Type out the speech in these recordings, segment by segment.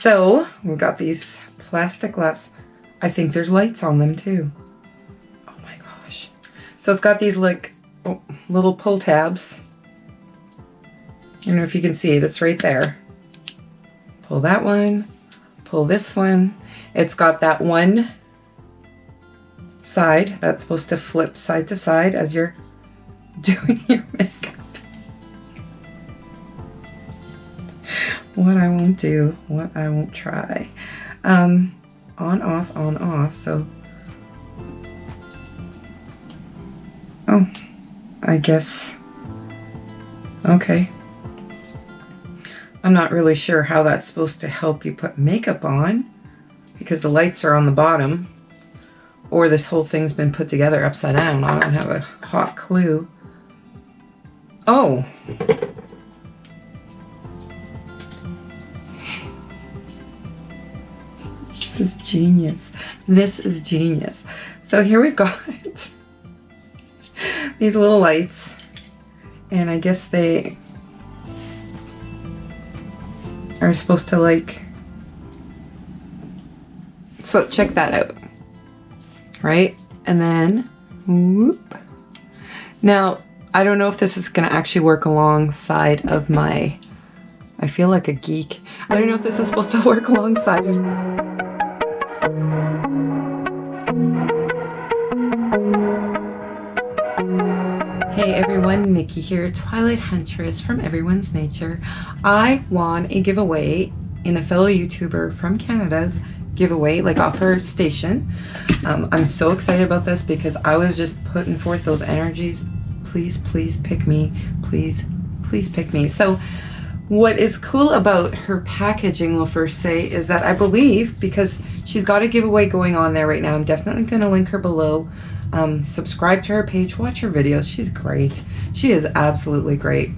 So we've got these plastic glass. I think there's lights on them too. Oh my gosh. So it's got these like little pull tabs. I don't know if you can see it, it's right there. Pull that one, pull this one. It's got that one side that's supposed to flip side to side as you're doing your makeup. What I won't do, what I won't try. On, off, so. Oh, I guess, okay. I'm not really sure how that's supposed to help you put makeup on because the lights are on the bottom, or this whole thing's been put together upside down. I don't have a hot clue. Oh. This is genius. This is genius. So here we've got these little lights, and I guess they are supposed to like, so check that out, right? And then whoop. Now I don't know if this is gonna actually work alongside of my, I feel like a geek. I don't know if this is supposed to work alongside of, hey everyone, Nikki here, Twilight Huntress from Everyone's Nature. I won a giveaway in a fellow YouTuber from Canada's giveaway, like off her station. I'm so excited about this because I was just putting forth those energies. Please, please pick me. Please, please pick me. So what is cool about her packaging, we'll first say, is that I believe, because she's got a giveaway going on there right now, I'm definitely going to link her below. Subscribe to her page, watch her videos. She's great. She is absolutely great.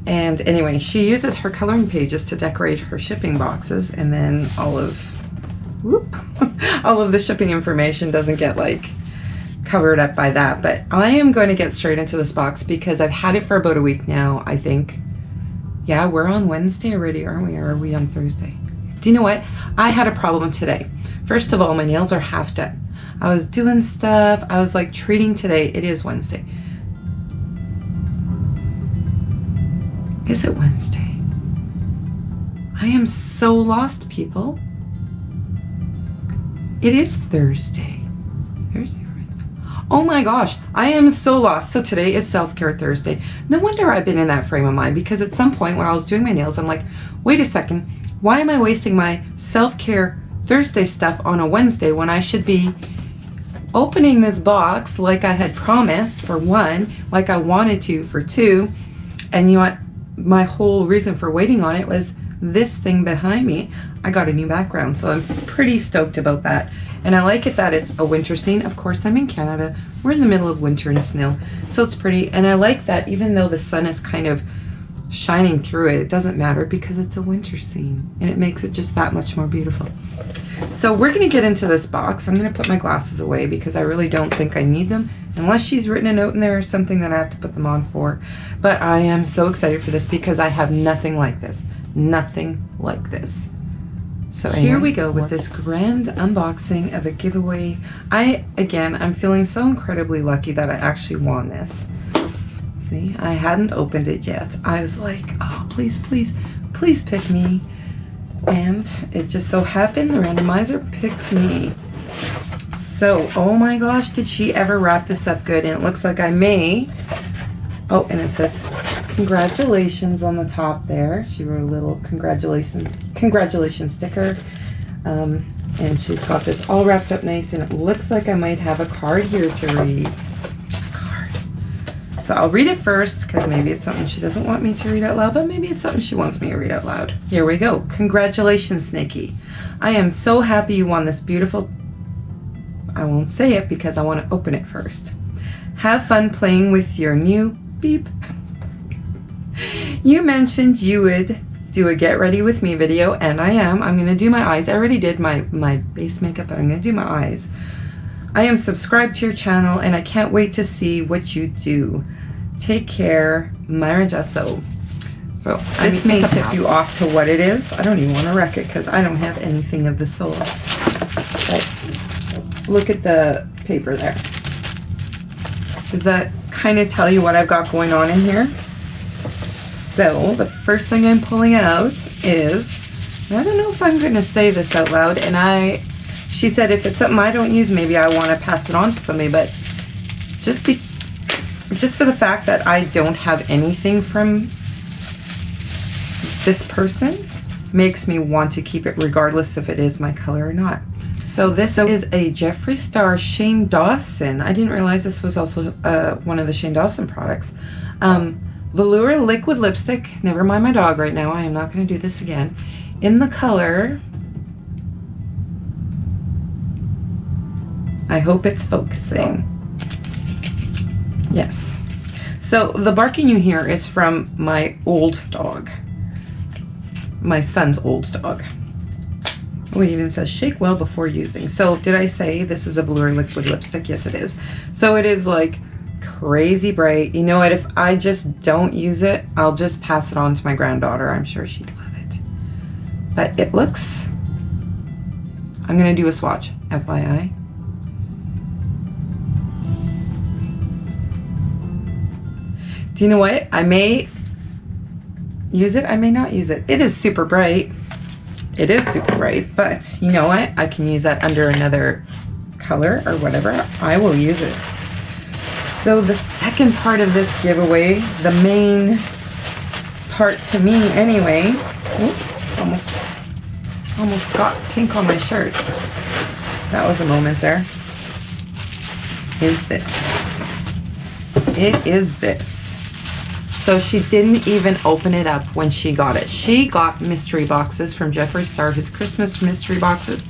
And anyway, she uses her coloring pages to decorate her shipping boxes, and then all of the shipping information doesn't get like covered up by that. But I am going to get straight into this box because I've had it for about a week now, I think. Yeah, we're on Wednesday already, aren't we? Or are we on Thursday? Do you know what? I had a problem today. First of all, my nails are half done. I was doing stuff. I was like treating today. It is Wednesday. Is it Wednesday? I am so lost, people. It is Thursday. Thursday. Oh my gosh, I am so lost. So today is Self-Care Thursday. No wonder I've been in that frame of mind, because at some point when I was doing my nails, I'm like, wait a second, why am I wasting my Self-Care Thursday stuff on a Wednesday when I should be opening this box like I had promised for one, like I wanted to for two, and you know what? My whole reason for waiting on it was this thing behind me. I got a new background, so I'm pretty stoked about that. And I like it that it's a winter scene. Of course, I'm in Canada. We're in the middle of winter and snow, so it's pretty. And I like that even though the sun is kind of shining through it, it doesn't matter because it's a winter scene, and it makes it just that much more beautiful. So we're gonna get into this box. I'm gonna put my glasses away because I really don't think I need them, unless she's written a note in there or something that I have to put them on for. But I am so excited for this because I have nothing like this. Nothing like this. So anyway, here we go with this grand unboxing of a giveaway. I'm feeling so incredibly lucky that I actually won this. See, I hadn't opened it yet. I was like, oh, please, please, please pick me. And it just so happened the randomizer picked me. So, oh my gosh, did she ever wrap this up good? And it looks like I may. Oh, and it says congratulations on the top there. She wrote a little congratulations sticker. And she's got this all wrapped up nice, and it looks like I might have a card here to read. A card. So I'll read it first because maybe it's something she doesn't want me to read out loud, but maybe it's something she wants me to read out loud. Here we go. Congratulations, Nikki. I am so happy you won this beautiful... I won't say it because I want to open it first. Have fun playing with your new beep. You mentioned you would do a get ready with me video, and I am. I'm going to do my eyes. I already did my base makeup, but I'm going to do my eyes. I am subscribed to your channel, and I can't wait to see what you do. Take care, Myra Gesso. So this may tip you off to what it is. I don't even want to wreck it because I don't have anything of the Solas. But look at the paper there. Does that kind of tell you what I've got going on in here? So the first thing I'm pulling out is, I don't know if I'm going to say this out loud, and she said if it's something I don't use, maybe I want to pass it on to somebody, but just for the fact that I don't have anything from this person makes me want to keep it regardless if it is my color or not. So this is a Jeffree Star Shane Dawson. I didn't realize this was also one of the Shane Dawson products. Velour liquid lipstick. Never mind my dog right now. I am not going to do this again. In the color, I hope it's focusing. Yes. So the barking you hear is from my old dog. My son's old dog. Oh, it even says shake well before using. So did I say this is a Velour liquid lipstick? Yes, it is. So it is like crazy bright. You know what? If I just don't use it, I'll just pass it on to my granddaughter. I'm sure she'd love it. But it looks, I'm going to do a swatch, FYI. Do you know what? I may use it, I may not use it. It is super bright. It is super bright, but you know what? I can use that under another color or whatever. I will use it. So the second part of this giveaway, the main part to me anyway, almost got pink on my shirt. That was a moment there. Is this. It is this. So she didn't even open it up when she got it. She got mystery boxes from Jeffree Star, his Christmas mystery boxes.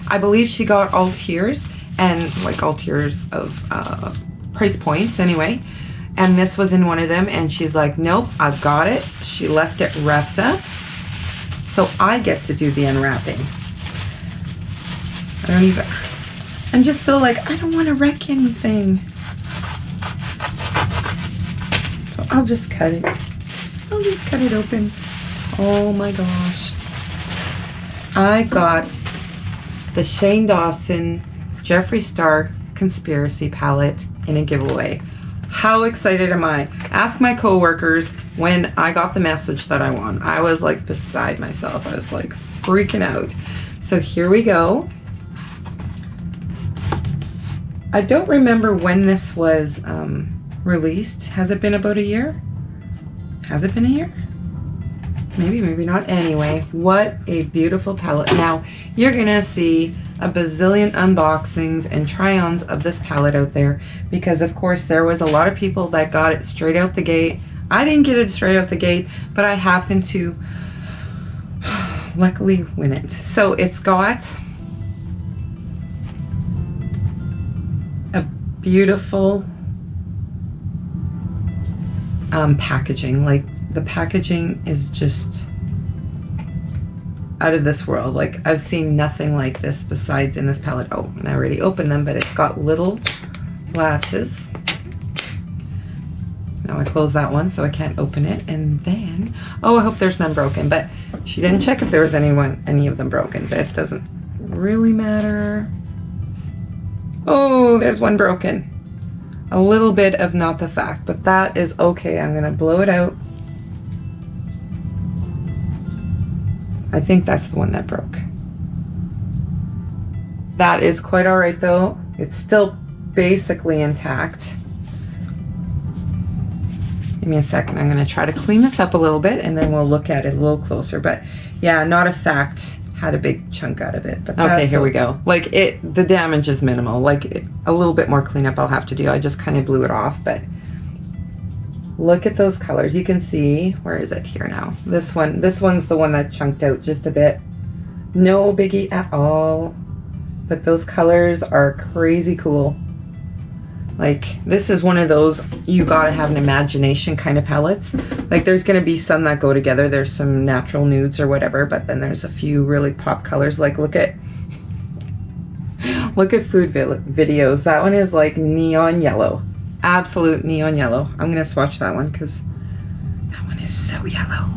I believe she got all tiers, and like all tiers of price points anyway. And this was in one of them, and she's like, nope, I've got it. She left it wrapped up. So I get to do the unwrapping. I'm just so like, I don't want to wreck anything. I'll just cut it. I'll just cut it open. Oh my gosh. I got the Shane Dawson Jeffree Star Conspiracy Palette in a giveaway. How excited am I? Ask my coworkers when I got the message that I won. I was like beside myself. I was like freaking out. So here we go. I don't remember when this was released. Has it been about a year? Has it been a year? Maybe, maybe not. Anyway, what a beautiful palette. Now, you're gonna see a bazillion unboxings and try-ons of this palette out there because, of course, there was a lot of people that got it straight out the gate. I didn't get it straight out the gate, but I happened to luckily win it. So it's got a beautiful packaging. Like, the packaging is just out of this world. Like, I've seen nothing like this besides in this palette. Oh, and I already opened them, but it's got little latches. Now I close that one so I can't open it. And then, oh, I hope there's none broken, but she didn't check if there was any of them broken, but it doesn't really matter. Oh, there's one broken. A little bit of not the fact, but that is okay. I'm gonna blow it out. I think that's the one that broke. That is quite all right though. It's still basically intact. Give me a second. I'm gonna try to clean this up a little bit and then we'll look at it a little closer. But yeah, not a fact. Had a big chunk out of it, but okay, here we go. Like, the damage is minimal. Like, a little bit more cleanup I'll have to do. I just kind of blew it off, but look at those colors. You can see, where is it here now? This one's the one that chunked out just a bit. No biggie at all, but those colors are crazy cool. Like, this is one of those you gotta have an imagination kind of palettes. Like, there's gonna be some that go together. There's some natural nudes or whatever, but then there's a few really pop colors. Like, look at food videos. That one is like neon yellow. Absolute neon yellow. I'm gonna swatch that one because That one is so yellow.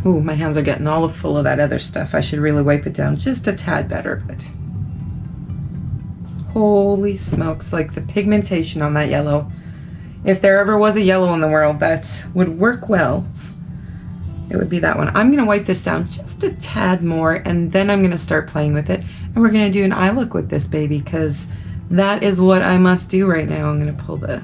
Ooh, my hands are getting all full of that other stuff. I should really wipe it down just a tad better, but holy smokes, like the pigmentation on that yellow. If there ever was a yellow in the world that would work well, it would be that one. I'm gonna wipe this down just a tad more, and then I'm gonna start playing with it. And we're gonna do an eye look with this baby, because that is what I must do right now. I'm gonna pull the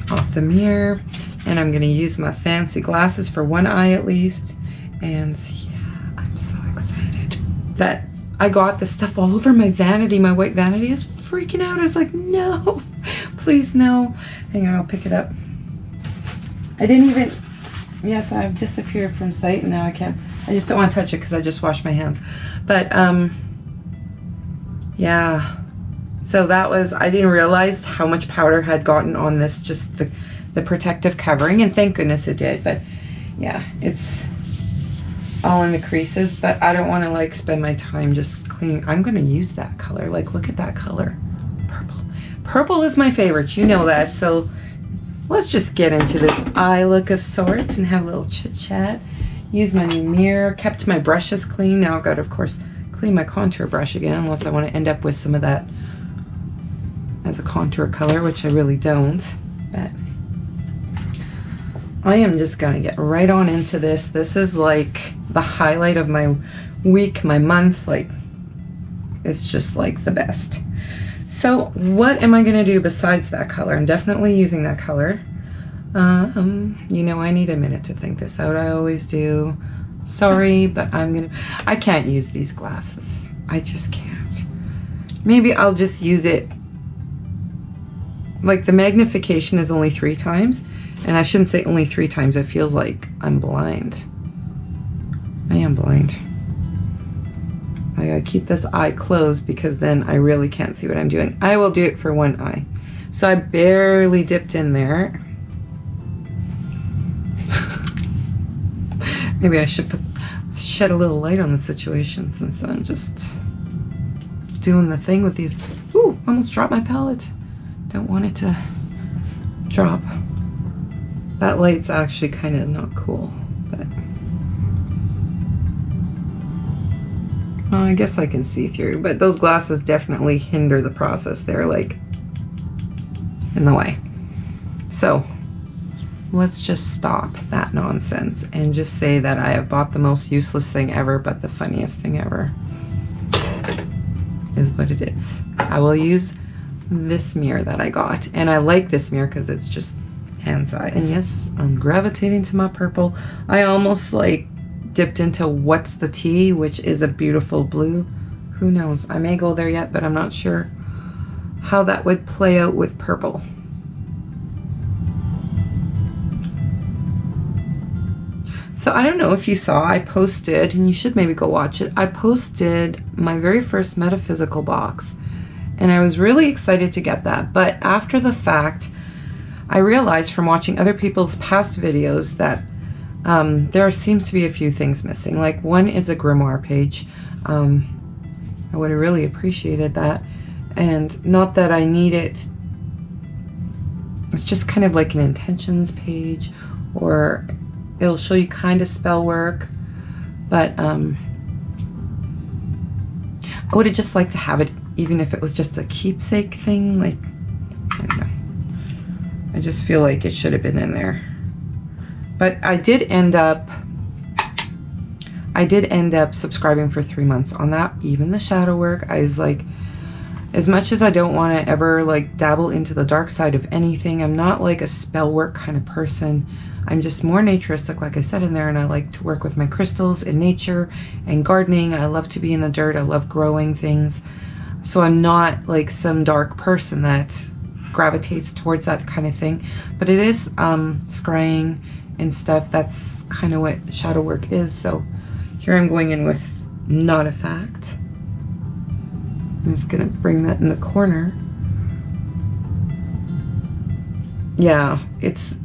off the mirror, and I'm gonna use my fancy glasses for one eye at least. And yeah, I'm so excited that I got this stuff all over my vanity. My white vanity is freaking out. I was like, no, please no. Hang on, I'll pick it up. I didn't even, yes, I've disappeared from sight and now I can't. I just don't want to touch it because I just washed my hands. But yeah, so that was, I didn't realize how much powder had gotten on this, just the protective covering, and thank goodness it did. But yeah, it's all in the creases, but I don't want to like spend my time just cleaning. I'm going to use that color. Like, look at that color. Purple. Purple is my favorite. You know that. So let's just get into this eye look of sorts and have a little chit chat. Use my new mirror. Kept my brushes clean. Now I've got to, of course, clean my contour brush again, unless I want to end up with some of that as a contour color, which I really don't. But I am just gonna get right on into this. This is like the highlight of my week, my month. Like, it's just like the best. So what am I gonna do besides that color? I'm definitely using that color. You know, I need a minute to think this out. I always do. Sorry, but I can't use these glasses. I just can't. Maybe I'll just use it. Like, the magnification is only 3 times. And I shouldn't say only 3 times. It feels like I'm blind. I am blind. I gotta keep this eye closed because then I really can't see what I'm doing. I will do it for one eye. So I barely dipped in there. Maybe I should shed a little light on the situation, since I'm just doing the thing with these. Ooh, almost dropped my palette. Don't want it to drop. That light's actually kind of not cool, but well, I guess I can see through, but those glasses definitely hinder the process. They're like in the way. So let's just stop that nonsense and just say that I have bought the most useless thing ever, but the funniest thing ever is what it is. I will use this mirror that I got, and I like this mirror because it's just hand size. And yes, I'm gravitating to my purple. I almost like dipped into What's the Tea, which is a beautiful blue. Who knows? I may go there yet, but I'm not sure how that would play out with purple. So I don't know if you saw, I posted, and you should maybe go watch it. I posted my very first metaphysical box, and I was really excited to get that. But after the fact, I realized from watching other people's past videos that there seems to be a few things missing. Like, one is a grimoire page. I would have really appreciated that. And not that I need it. It's just kind of like an intentions page, or it'll show you kind of spell work. But I would have just liked to have it, even if it was just a keepsake thing. Like, I don't know. I just feel like it should have been in there. But I did end up subscribing for 3 months on that. Even the shadow work, I was like, as much as I don't want to ever like dabble into the dark side of anything, I'm not like a spell work kind of person. I'm just more naturistic, like I said in there, and I like to work with my crystals in nature and gardening. I love to be in the dirt. I love growing things. So I'm not like some dark person that gravitates towards that kind of thing. But it is scrying and stuff. That's kind of what shadow work is. So here I'm going in with Not a Fact. I'm just gonna bring that in the corner. Yeah, it's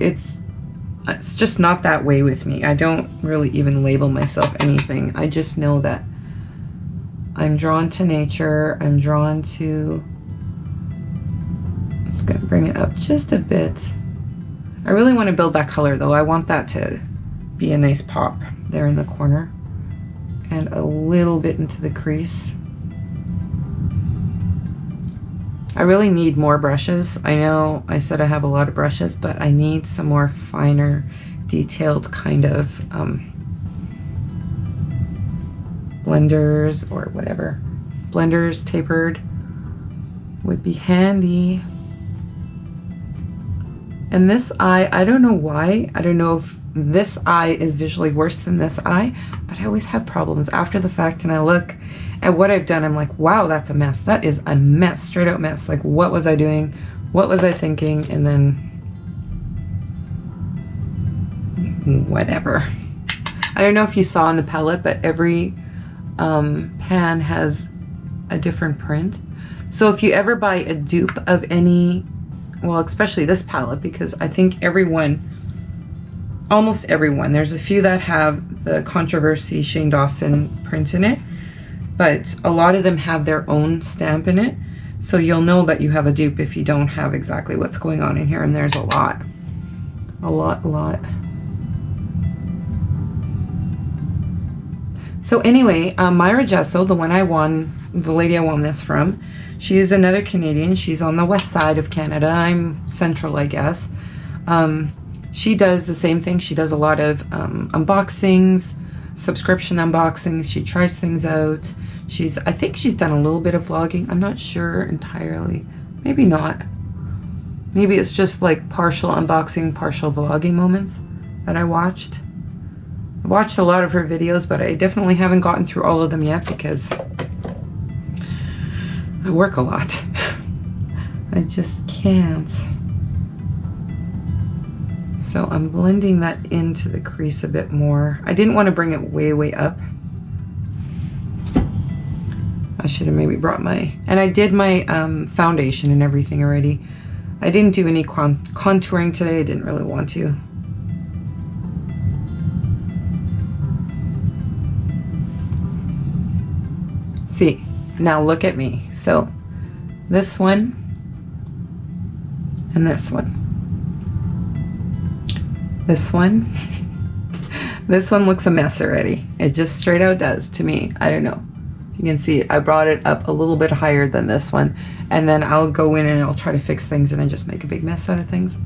just not that way with me. I don't really even label myself anything. I just know that I'm drawn to nature. I'm drawn to, just gonna bring it up just a bit. I really want to build that color though. I want that to be a nice pop there in the corner and a little bit into the crease. I really need more brushes. I know I said I have a lot of brushes, but I need some more finer, detailed kind of blenders or whatever. Blenders, tapered would be handy. And this eye, I don't know why. I don't know if this eye is visually worse than this eye, but I always have problems after the fact, and I look at what I've done. I'm like, wow, that's a mess. That is a mess, straight out mess. Like, what was I doing? What was I thinking? And then whatever. I don't know if you saw in the palette, but every pan has a different print. So if you ever buy a dupe of any, well, especially this palette, because I think everyone, almost everyone, there's a few that have the Controversy Shane Dawson print in it, but a lot of them have their own stamp in it. So you'll know that you have a dupe if you don't have exactly what's going on in here. And there's a lot. So anyway, Myra Gesso, the one I won, the lady I won this from, she is another Canadian. She's on the west side of Canada. I'm central, I guess. She does the same thing. She does a lot of unboxings, subscription unboxings. She tries things out. I think she's done a little bit of vlogging. I'm not sure entirely. Maybe not. Maybe it's just like partial unboxing, partial vlogging moments that I watched. I've watched a lot of her videos, but I definitely haven't gotten through all of them yet because I work a lot. I just can't. So I'm blending that into the crease a bit more. I didn't want to bring it way, way up. I should have maybe brought my, and I did my foundation and everything already. I didn't do any contouring today. I didn't really want to. See, now look at me. So this one and this one. This one. This one looks a mess already. It just straight out does to me. I don't know. You can see it. I brought it up a little bit higher than this one, and then I'll go in and I'll try to fix things and I just make a big mess out of things.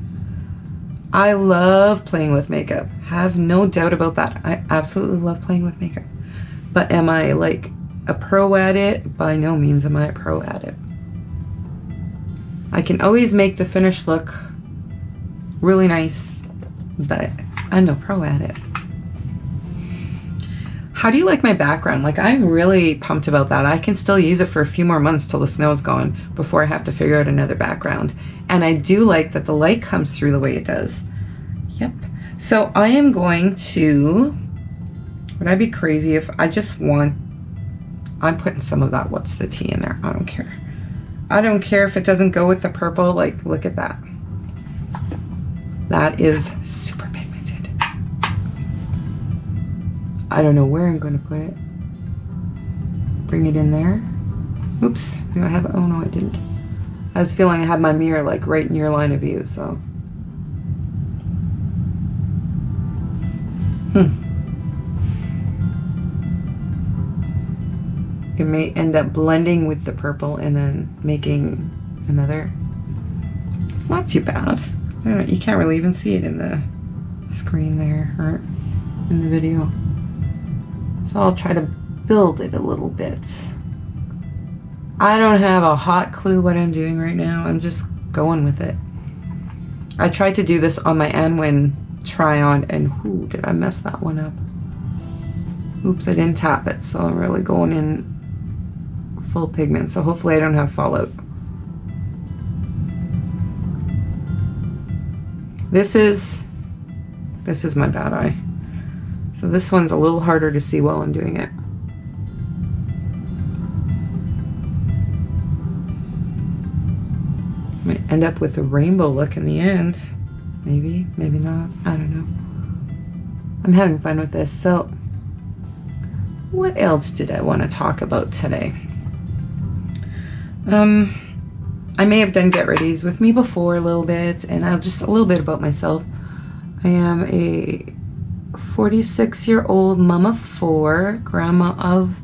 I love playing with makeup. Have no doubt about that. I absolutely love playing with makeup. But am I like a pro at it? By no means am I a pro at it. I can always make the finished look really nice, but I'm no pro at it. How do you like my background? Like, I'm really pumped about that. I can still use it for a few more months till the snow's gone before I have to figure out another background. And I do like that the light comes through the way it does. Yep. So I am going to, would I be crazy if I just want, I'm putting some of that what's the tea in there. I don't care. I don't care if it doesn't go with the purple. Like, look at that. That is super pigmented. I don't know where I'm going to put it. Bring it in there. Oops. Do I have it? Oh no, I didn't. I was feeling I had my mirror like right in your line of view, so. It may end up blending with the purple and then making another. It's not too bad. I don't know, you can't really even see it in the screen there or in the video. So I'll try to build it a little bit. I don't have a hot clue what I'm doing right now. I'm just going with it. I tried to do this on my Anwen try on and whoo, did I mess that one up. Oops, I didn't tap it, so I'm really going in full pigment, so hopefully I don't have fallout. This is my bad eye. So this one's a little harder to see while I'm doing it. Might end up with a rainbow look in the end. Maybe, maybe not. I don't know. I'm having fun with this. So what else did I want to talk about today? I may have done get readies with me before a little bit, and I'll just a little bit about myself. I am a 46-year-old mom of 4, grandma of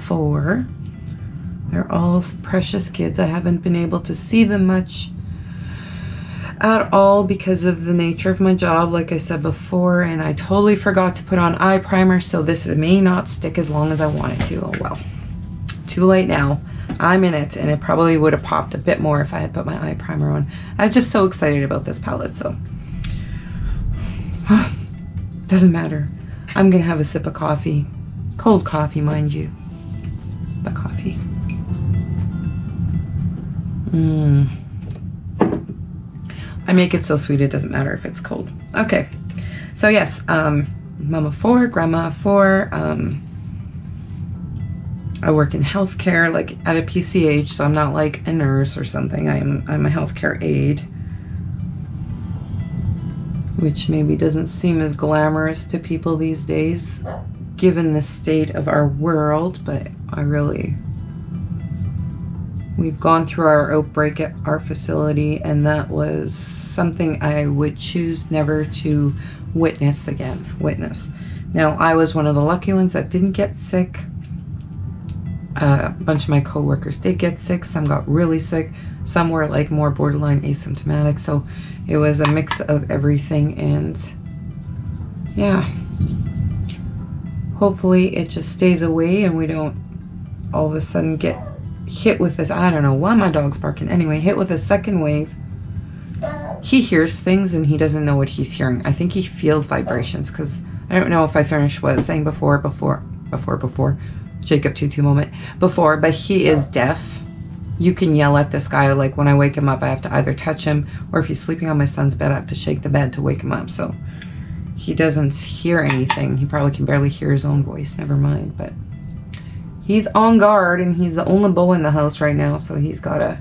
4. They're all precious kids. I haven't been able to see them much at all because of the nature of my job, like I said before, and I totally forgot to put on eye primer, so this may not stick as long as I want it to. Oh well. Too late now. I'm in it, and it probably would have popped a bit more if I had put my eye primer on. I was just so excited about this palette, so doesn't matter. I'm gonna have a sip of coffee. Cold coffee, mind you. But coffee. I make it so sweet it doesn't matter if it's cold. Okay, so yes, mom of 4, grandma of 4. I work in healthcare, like at a PCH, so I'm not like a nurse or something. I'm a healthcare aide, which maybe doesn't seem as glamorous to people these days, given the state of our world, but we've gone through our outbreak at our facility, and that was something I would choose never to witness again. Now, I was one of the lucky ones that didn't get sick. A bunch of my coworkers did get sick. Some got really sick. Some were like more borderline asymptomatic. So it was a mix of everything, and yeah. Hopefully it just stays away and we don't all of a sudden get hit with this, I don't know why my dog's barking. Anyway, hit with a second wave. He hears things and he doesn't know what he's hearing. I think he feels vibrations, because I don't know if I finished what I was saying before, Jacob Tutu moment, before, but he is deaf. You can yell at this guy, like when I wake him up, I have to either touch him, or if he's sleeping on my son's bed, I have to shake the bed to wake him up. So he doesn't hear anything. He probably can barely hear his own voice, never mind, but he's on guard, and he's the only beau in the house right now, so he's got to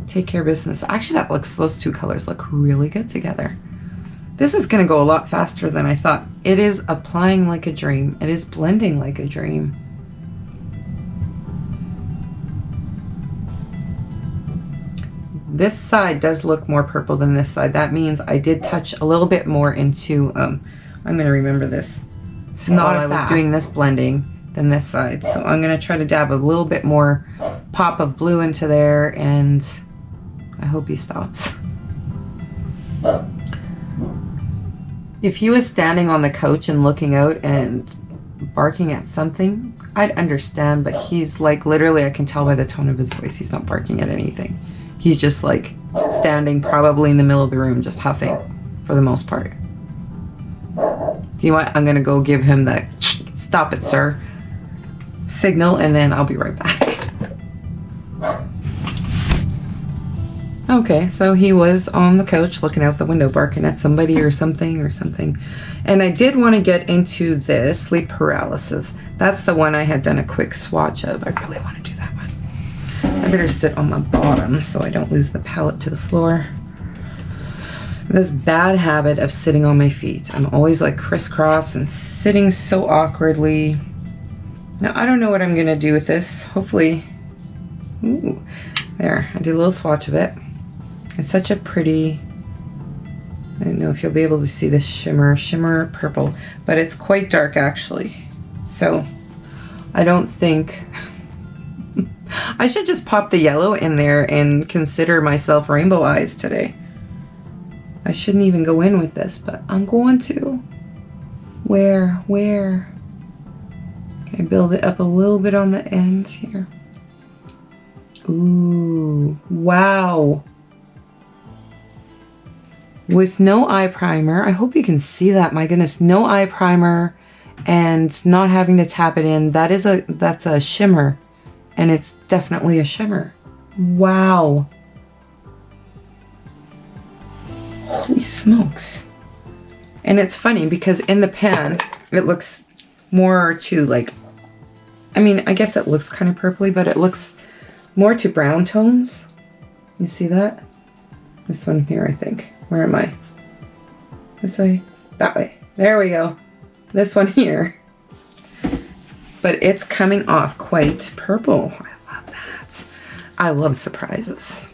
take care of business. Actually, those two colors look really good together. This is going to go a lot faster than I thought. It is applying like a dream. It is blending like a dream. This side does look more purple than this side. That means I did touch a little bit more into, I'm going to remember this. It's not I was doing this blending than this side. So I'm going to try to dab a little bit more pop of blue into there, and I hope he stops. If he was standing on the couch and looking out and barking at something, I'd understand, but he's like, literally, I can tell by the tone of his voice, he's not barking at anything. He's just like standing probably in the middle of the room, just huffing for the most part. You know what? I'm going to go give him the stop it, sir signal, and then I'll be right back. Okay, so he was on the couch looking out the window barking at somebody or something. And I did want to get into this sleep paralysis. That's the one I had done a quick swatch of. I really want to do that one. I better sit on my bottom so I don't lose the palette to the floor. This bad habit of sitting on my feet. I'm always like crisscross and sitting so awkwardly. Now, I don't know what I'm going to do with this. Hopefully, ooh, there, I did a little swatch of it. It's such a pretty, I don't know if you'll be able to see this shimmer purple, but it's quite dark actually. So I don't think, I should just pop the yellow in there and consider myself rainbow eyes today. I shouldn't even go in with this, but I'm going to. Where? Okay, build it up a little bit on the ends here. Ooh, wow. With no eye primer, I hope you can see that, my goodness, no eye primer and not having to tap it in. That's a shimmer, and it's definitely a shimmer. Wow. Holy smokes. And it's funny because in the pan, it looks more to like, I mean, I guess it looks kind of purpley, but it looks more to brown tones. You see that? This one here, I think. Where am I? This way? That way. There we go. This one here. But it's coming off quite purple. I love that. I love surprises.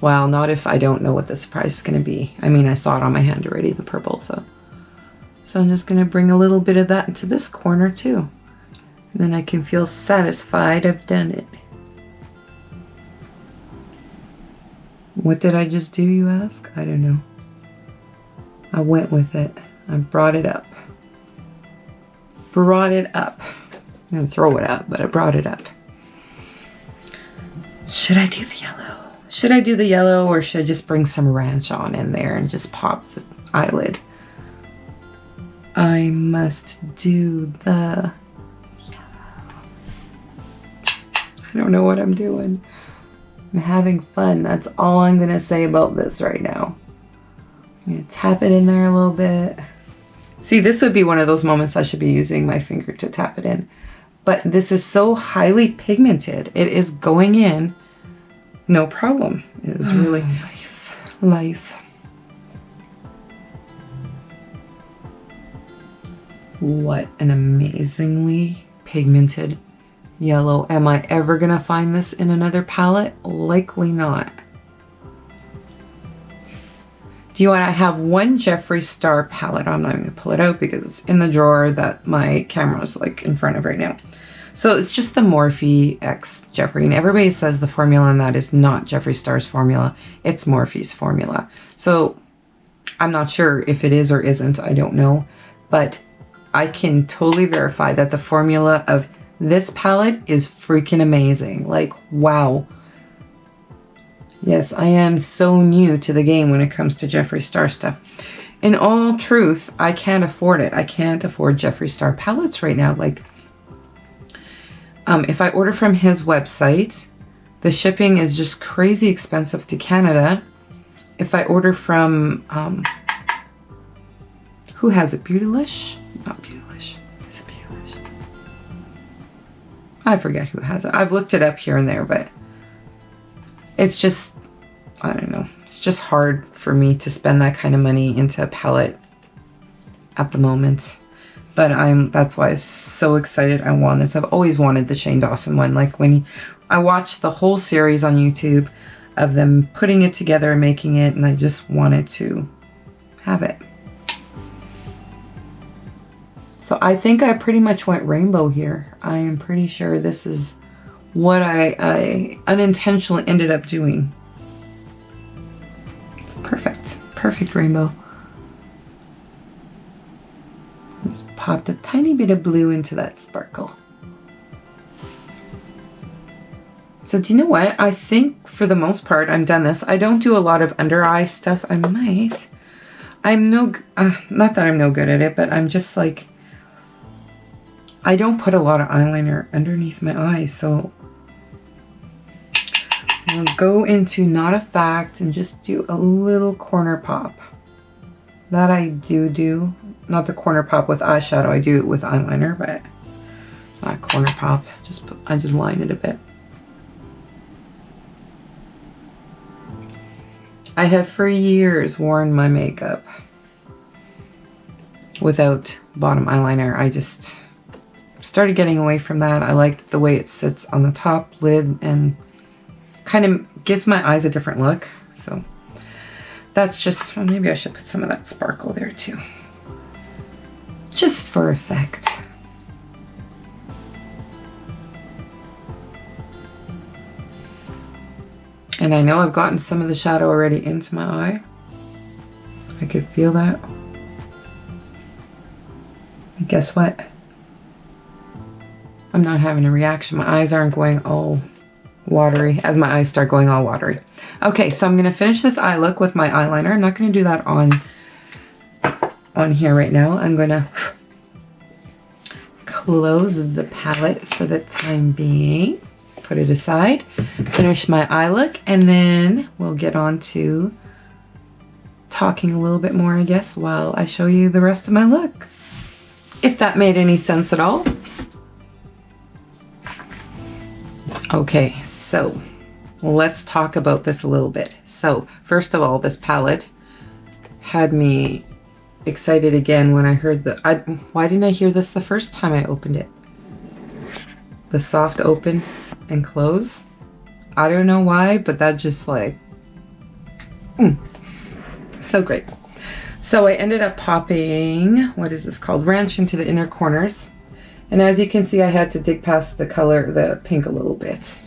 Well, not if I don't know what the surprise is going to be. I mean, I saw it on my hand already, the purple, so I'm just going to bring a little bit of that into this corner too. And then I can feel satisfied I've done it. What did I just do, you ask? I don't know. I went with it. I brought it up. Brought it up. I didn't throw it up, but I brought it up. Should I do the yellow? Should I do the yellow, or should I just bring some ranch on in there and just pop the eyelid? I must do the yellow. I don't know what I'm doing. I'm having fun. That's all I'm gonna say about this right now. I'm gonna tap it in there a little bit. See, this would be one of those moments I should be using my finger to tap it in. But this is so highly pigmented. It is going in, no problem. It is really life. What an amazingly pigmented yellow. Am I ever gonna find this in another palette? Likely not. Do you want to have one Jeffree Star palette? I'm not going to pull it out because it's in the drawer that my camera's like in front of right now. So it's just the Morphe X Jeffree, and everybody says the formula on that is not Jeffree Star's formula. It's Morphe's formula. So I'm not sure if it is or isn't. I don't know. But I can totally verify that the formula of this palette is freaking amazing. Like, wow. Yes, I am so new to the game when it comes to Jeffree Star stuff. In all truth, I can't afford it. I can't afford Jeffree Star palettes right now. Like, if I order from his website, the shipping is just crazy expensive to Canada. If I order from, who has it? Beautylish? Not Beautylish. Is it Beautylish? I forget who has it. I've looked it up here and there, but it's just, I don't know. It's just hard for me to spend that kind of money into a palette at the moment. But that's why I'm so excited I want this. I've always wanted the Shane Dawson one. Like when I watched the whole series on YouTube of them putting it together and making it, and I just wanted to have it. So I think I pretty much went rainbow here. I am pretty sure this is what I unintentionally ended up doing. It's perfect. Perfect rainbow. Just popped a tiny bit of blue into that sparkle. So do you know what? I think for the most part I'm done this. I don't do a lot of under eye stuff. I might. I'm not that I'm no good at it, but I'm just like, I don't put a lot of eyeliner underneath my eyes, so I'll go into Not a Fact and just do a little corner pop. That I do. Not the corner pop with eyeshadow, I do it with eyeliner, but not a corner pop. I just line it a bit. I have for years worn my makeup without bottom eyeliner. I just started getting away from that. I liked the way it sits on the top lid and kind of gives my eyes a different look. So that's just, well, maybe I should put some of that sparkle there too. Just for effect. And I know I've gotten some of the shadow already into my eye. I could feel that. And guess what? I'm not having a reaction. My eyes aren't going all watery as my eyes start going all watery. Okay, so I'm going to finish this eye look with my eyeliner. I'm not going to do that on here right now. I'm going to close the palette for the time being. Put it aside. Finish my eye look, and then we'll get on to talking a little bit more, I guess, while I show you the rest of my look. If that made any sense at all. Okay, so let's talk about this a little bit. So first of all, this palette had me excited again when I heard why didn't I hear this the first time I opened it? The soft open and close. I don't know why, but that just like So great. So I ended up popping, what is this called? Ranch into the inner corners. And as you can see, I had to dig past the color, the pink a little bit.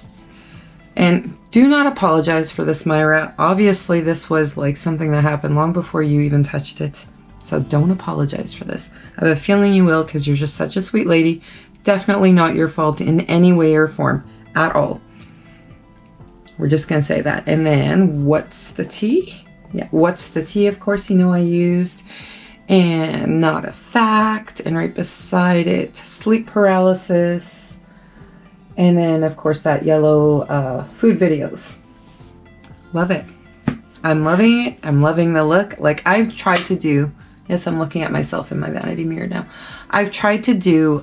And do not apologize for this, Myra. Obviously, this was like something that happened long before you even touched it. So don't apologize for this. I have a feeling you will, because you're just such a sweet lady. Definitely not your fault in any way or form at all. We're just going to say that. And then, what's the tea? Yeah, what's the tea? Of course, you know I used. And not a fact. And right beside it, sleep paralysis. And then, of course, that yellow food videos. Love it. I'm loving it. I'm loving the look. Like, I've tried to do... Yes, I'm looking at myself in my vanity mirror now. I've tried to do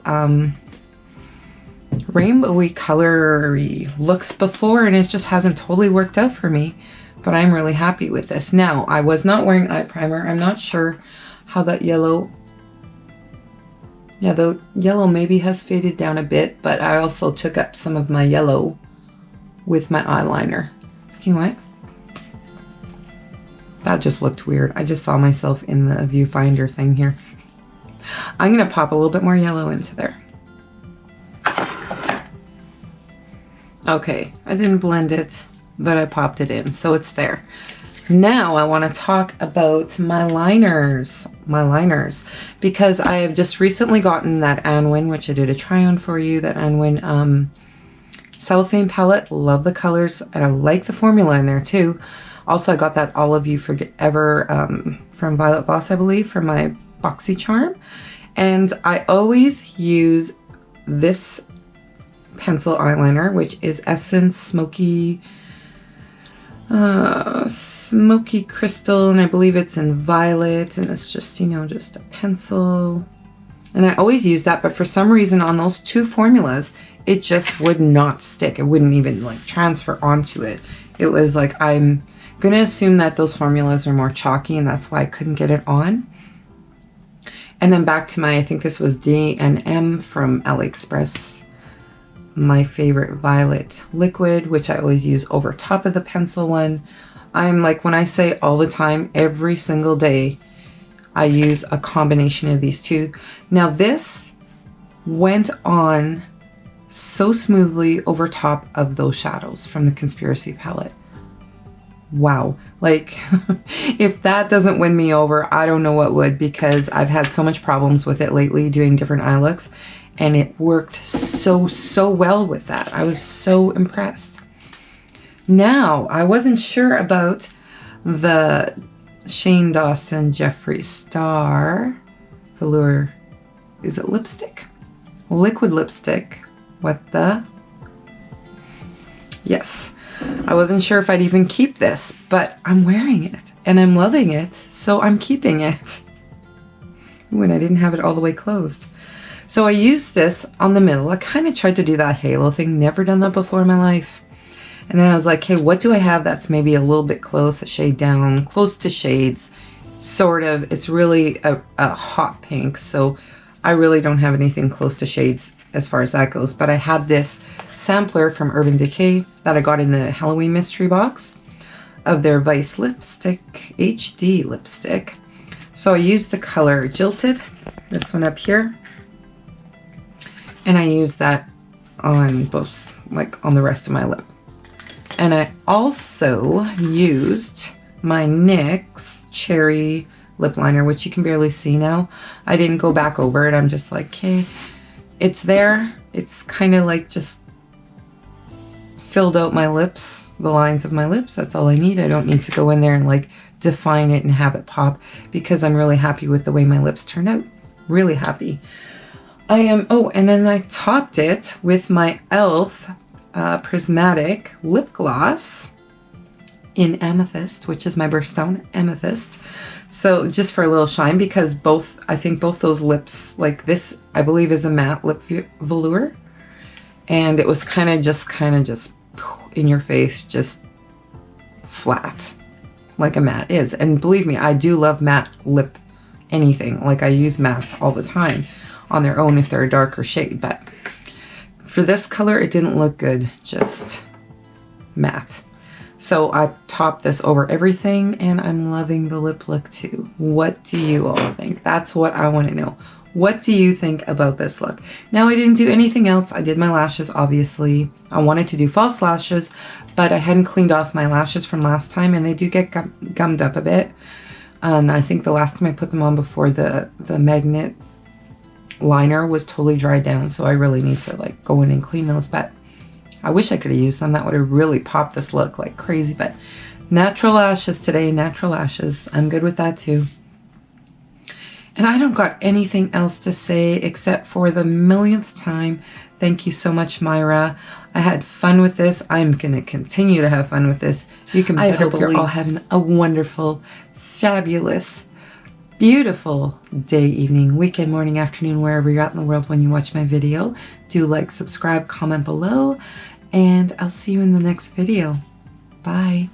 rainbowy, colory looks before, and it just hasn't totally worked out for me. But I'm really happy with this. Now, I was not wearing eye primer. I'm not sure how that yellow... Yeah, the yellow maybe has faded down a bit, but I also took up some of my yellow with my eyeliner. You know what? That just looked weird. I just saw myself in the viewfinder thing here. I'm going to pop a little bit more yellow into there. Okay, I didn't blend it, but I popped it in, so it's there. Now I want to talk about my liners. Because I have just recently gotten that Anwen, which I did a try on for you, that Anwen cellophane palette. Love the colors, and I like the formula in there too. Also, I got that All of You Forever from Violet Voss, I believe, for my BoxyCharm. And I always use this pencil eyeliner, which is Essence Smoky Crystal, and I believe it's in violet, and it's just, you know, just a pencil. And I always use that, but for some reason on those two formulas, it just would not stick. It wouldn't even like transfer onto it. It was like, I'm gonna assume that those formulas are more chalky, and that's why I couldn't get it on. And then back to my, I think this was D&M from AliExpress, my favorite violet liquid, which I always use over top of the pencil one. I'm like, when I say all the time, every single day, I use a combination of these two. Now this went on so smoothly over top of those shadows from the Conspiracy palette. Wow, like if that doesn't win me over, I don't know what would, because I've had so much problems with it lately doing different eye looks, and it worked so well with that. I was so impressed. Now, I wasn't sure about the Shane Dawson Jeffree Star Velour, is it lipstick? Liquid lipstick. What the? Yes. I wasn't sure if I'd even keep this, but I'm wearing it and I'm loving it, so I'm keeping it. Ooh, and I didn't have it all the way closed. So I used this on the middle. I kind of tried to do that halo thing, never done that before in my life. And then I was like, hey, what do I have that's maybe a little bit close, a shade down, close to shades, sort of. It's really a hot pink, so I really don't have anything close to shades as far as that goes. But I had this sampler from Urban Decay that I got in the Halloween mystery box of their Vice lipstick, HD lipstick. So I used the color Jilted, this one up here, and I used that on both, like on the rest of my lip. And I also used my NYX Cherry lip liner, which you can barely see now. I didn't go back over it. I'm just like, okay, it's there. It's kind of like just filled out my lips, the lines of my lips. That's all I need. I don't need to go in there and like define it and have it pop, because I'm really happy with the way my lips turned out. Really happy. I am, oh, and then I topped it with my e.l.f. Prismatic lip gloss in Amethyst, which is my birthstone, Amethyst. So just for a little shine, because both, I think both those lips, like this, I believe is a matte lip velour, and it was kind of just in your face, just flat, like a matte is. And believe me, I do love matte lip anything. Like I use mattes all the time on their own if they're a darker shade, but for this color, it didn't look good, just matte. So I topped this over everything, and I'm loving the lip look too. What do you all think? That's what I want to know. What do you think about this look? Now, I didn't do anything else. I did my lashes, obviously. I wanted to do false lashes, but I hadn't cleaned off my lashes from last time, and they do get gummed up a bit. And I think the last time I put them on before the magnet liner was totally dried down, so I really need to like go in and clean those. But I wish I could have used them. That would have really popped this look like crazy. But natural lashes today, natural lashes. I'm good with that too. And I don't got anything else to say except for the millionth time, thank you so much, Myra. I had fun with this. I'm gonna continue to have fun with this. You can better believe you're all having a wonderful, fabulous, beautiful day, evening, weekend, morning, afternoon, wherever you're at in the world when you watch my video. Do like, subscribe, comment below, and I'll see you in the next video. Bye.